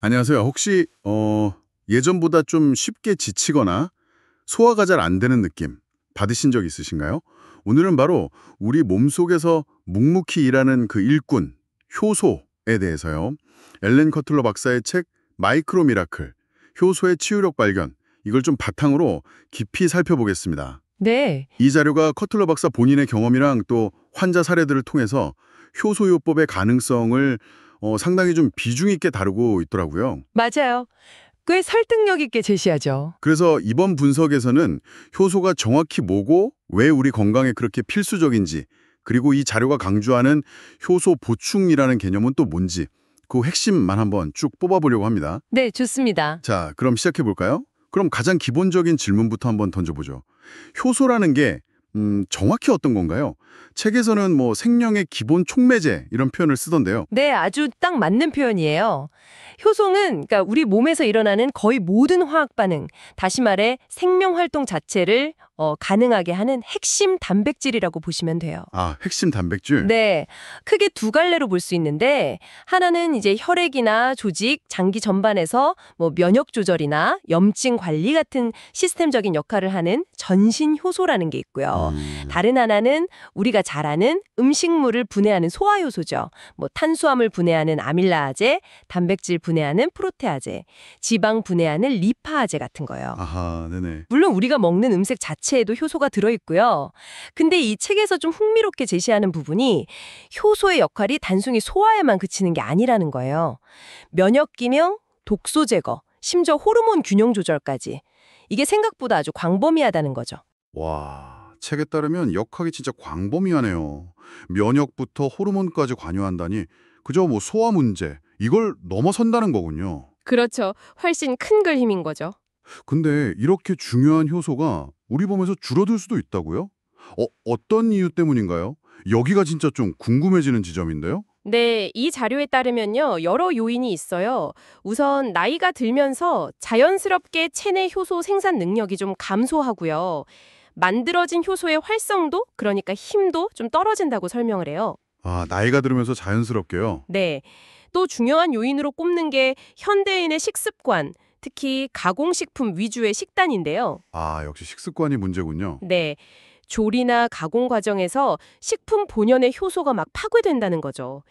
안녕하세요. 혹시 예전보다 좀 쉽게 지치거나 소화가 잘 안 되는 느낌 받으신 적 있으신가요? 오늘은 바로 우리 몸속에서 묵묵히 일하는 그 일꾼, 효소에 대해서요. 엘렌 커틀러 박사의 책 마이크로 미라클, 효소의 치유력 발견, 이걸 좀 바탕으로 깊이 살펴보겠습니다. 네, 이 자료가 커틀러 박사 본인의 경험이랑 또 환자 사례들을 통해서 효소요법의 가능성을 상당히 좀 비중 있게 다루고 있더라고요. 맞아요. 꽤 설득력 있게 제시하죠. 그래서 이번 분석에서는 효소가 정확히 뭐고 왜 우리 건강에 그렇게 필수적인지, 그리고 이 자료가 강조하는 효소 보충이라는 개념은 또 뭔지 그 핵심만 한번 쭉 뽑아보려고 합니다. 네, 좋습니다. 자, 그럼 시작해 볼까요? 그럼 가장 기본적인 질문부터 한번 던져보죠. 효소라는 게 정확히 어떤 건가요? 책에서는 뭐 생명의 기본 촉매제 이런 표현을 쓰던데요. 네, 아주 딱 맞는 표현이에요. 효소는 그러니까 우리 몸에서 일어나는 거의 모든 화학 반응, 다시 말해 생명 활동 자체를 가능하게 하는 핵심 단백질이라고 보시면 돼요. 아, 핵심 단백질? 네, 크게 두 갈래로 볼 수 있는데 하나는 이제 혈액이나 조직, 장기 전반에서 뭐 면역 조절이나 염증 관리 같은 시스템적인 역할을 하는 전신 효소라는 게 있고요. 다른 하나는 우리가 잘 아는 음식물을 분해하는 소화 효소죠. 뭐 탄수화물 분해하는 아밀라아제, 단백질 분해하는 프로테아제, 지방 분해하는 리파아제 같은 거예요. 아하, 네네. 물론 우리가 먹는 음식 자체에도 효소가 들어있고요. 근데 이 책에서 좀 흥미롭게 제시하는 부분이 효소의 역할이 단순히 소화에만 그치는 게 아니라는 거예요. 면역 기능, 독소 제거, 심지어 호르몬 균형 조절까지. 이게 생각보다 아주 광범위하다는 거죠. 와, 책에 따르면 역학이 진짜 광범위하네요. 면역부터 호르몬까지 관여한다니 그저 뭐 소화 문제 이걸 넘어선다는 거군요. 그렇죠. 훨씬 큰 그림인 거죠. 근데 이렇게 중요한 효소가 우리 몸에서 줄어들 수도 있다고요? 어떤 이유 때문인가요? 여기가 진짜 좀 궁금해지는 지점인데요. 네, 이 자료에 따르면요, 여러 요인이 있어요. 우선 나이가 들면서 자연스럽게 체내 효소 생산 능력이 좀 감소하고요. 만들어진 효소의 활성도, 그러니까 힘도 좀 떨어진다고 설명을 해요. 아, 나이가 들으면서 자연스럽게요. 네, 또 중요한 요인으로 꼽는 게 현대인의 식습관, 특히 가공식품 위주의 식단인데요. 아, 역시 식습관이 문제군요. 네, 조리나 가공 과정에서 식품 본연의 효소가 막 파괴된다는 거죠.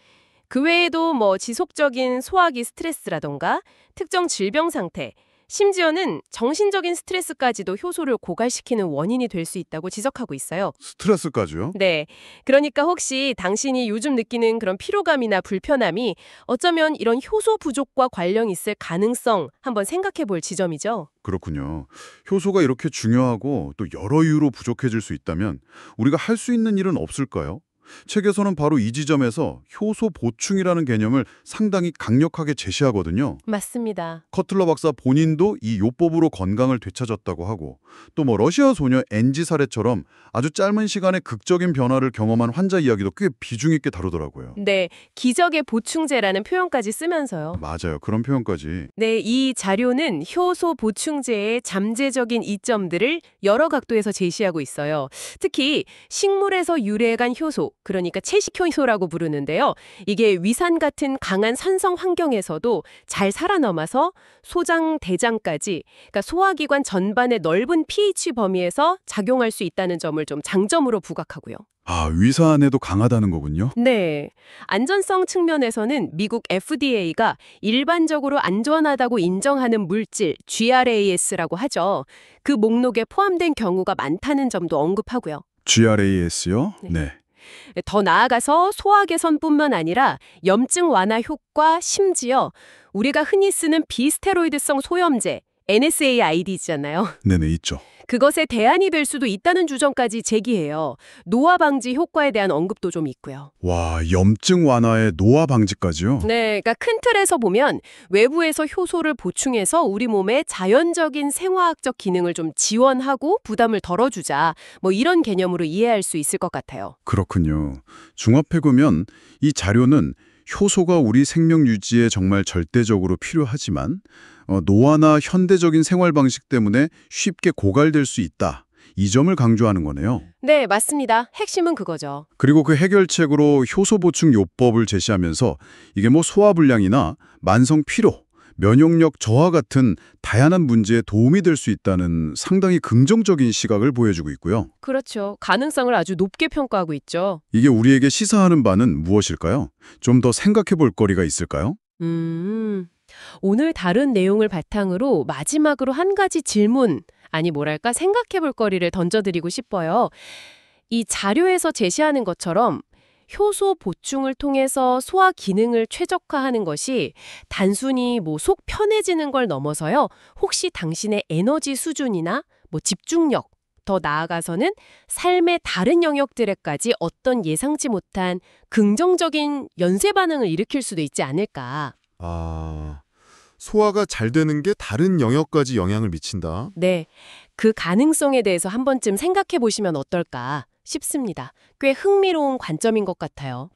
그 외에도 뭐 지속적인 소화기 스트레스라던가 특정 질병 상태, 심지어는 정신적인 스트레스까지도 효소를 고갈시키는 원인이 될 수 있다고 지적하고 있어요. 스트레스까지요? 네. 그러니까 혹시 당신이 요즘 느끼는 그런 피로감이나 불편함이 어쩌면 이런 효소 부족과 관련이 있을 가능성 한번 생각해 볼 지점이죠. 그렇군요. 효소가 이렇게 중요하고 또 여러 이유로 부족해질 수 있다면 우리가 할 수 있는 일은 없을까요? 책에서는 바로 이 지점에서 효소 보충이라는 개념을 상당히 강력하게 제시하거든요. 맞습니다. 커틀러 박사 본인도 이 요법으로 건강을 되찾았다고 하고 또 뭐 러시아 소녀 엔지 사례처럼 아주 짧은 시간에 극적인 변화를 경험한 환자 이야기도 꽤 비중 있게 다루더라고요. 네. 기적의 보충제라는 표현까지 쓰면서요. 맞아요. 그런 표현까지. 네, 이 자료는 효소 보충제의 잠재적인 이점들을 여러 각도에서 제시하고 있어요. 특히 식물에서 유래간 효소, 그러니까 채식효소라고 부르는데요. 이게 위산 같은 강한 산성 환경에서도 잘 살아남아서 소장, 대장까지, 그러니까 소화기관 전반의 넓은 pH 범위에서 작용할 수 있다는 점을 좀 장점으로 부각하고요. 아, 위산에도 강하다는 거군요. 네. 안전성 측면에서는 미국 FDA가 일반적으로 안전하다고 인정하는 물질 GRAS라고 하죠. 그 목록에 포함된 경우가 많다는 점도 언급하고요. GRAS요? 네. 네. 더 나아가서 소화 개선뿐만 아니라 염증 완화 효과, 심지어 우리가 흔히 쓰는 비스테로이드성 소염제 NSAID 있잖아요. 네네, 있죠. 그것에 대안이 될 수도 있다는 주장까지 제기해요. 노화 방지 효과에 대한 언급도 좀 있고요. 와, 염증 완화에 노화 방지까지요? 네, 그러니까 큰 틀에서 보면 외부에서 효소를 보충해서 우리 몸의 자연적인 생화학적 기능을 좀 지원하고 부담을 덜어주자. 뭐 이런 개념으로 이해할 수 있을 것 같아요. 그렇군요. 종합해보면 이 자료는 효소가 우리 생명 유지에 정말 절대적으로 필요하지만 노화나 현대적인 생활 방식 때문에 쉽게 고갈될 수 있다. 이 점을 강조하는 거네요. 네, 맞습니다. 핵심은 그거죠. 그리고 그 해결책으로 효소 보충 요법을 제시하면서 이게 뭐 소화불량이나 만성 피로, 면역력 저하 같은 다양한 문제에 도움이 될 수 있다는 상당히 긍정적인 시각을 보여주고 있고요. 그렇죠. 가능성을 아주 높게 평가하고 있죠. 이게 우리에게 시사하는 바는 무엇일까요? 좀 더 생각해 볼 거리가 있을까요? 오늘 다룬 내용을 바탕으로 마지막으로 한 가지 질문, 아니 뭐랄까 생각해 볼 거리를 던져드리고 싶어요. 이 자료에서 제시하는 것처럼 효소 보충을 통해서 소화 기능을 최적화하는 것이 단순히 뭐 속 편해지는 걸 넘어서요. 혹시 당신의 에너지 수준이나 뭐 집중력, 더 나아가서는 삶의 다른 영역들에까지 어떤 예상치 못한 긍정적인 연쇄 반응을 일으킬 수도 있지 않을까. 아, 소화가 잘 되는 게 다른 영역까지 영향을 미친다. 네, 그 가능성에 대해서 한 번쯤 생각해 보시면 어떨까 싶습니다. 꽤 흥미로운 관점인 것 같아요.